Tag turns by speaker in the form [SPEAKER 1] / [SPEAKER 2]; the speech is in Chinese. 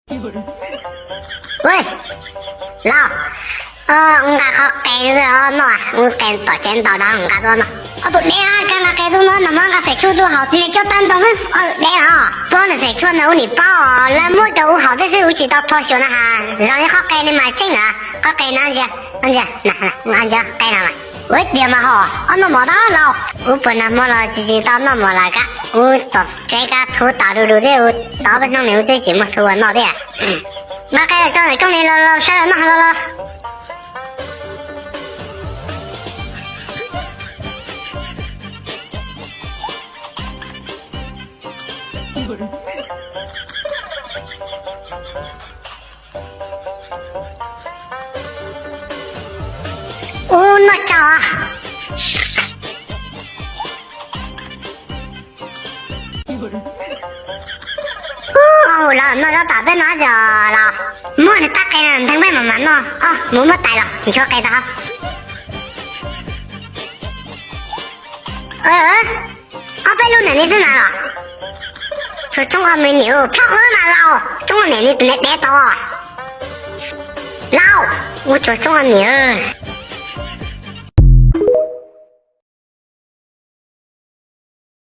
[SPEAKER 1] 喂，老，我好给了喏，我给到剪刀的，我做喏。都来啊，刚刚给到喏，那么个在出多好，你叫单东来啊，帮你在出那里包，那么多好的是有几道脱手了哈，让你好给你买进啊，好给那些，那家给他们。我点嘛好，那么大了，我本来摸了几道那么那个，我到这个头打溜溜的，我打不上溜的节目头我闹的，那该叫你跟你了，啥人那了。那找啊！那打败哪家了？莫你大概人听没慢呢？没带了，你说给他。贝路奶奶在哪了？说中国美女，漂河哪了？中国奶奶来到啊！老，我做中国女儿。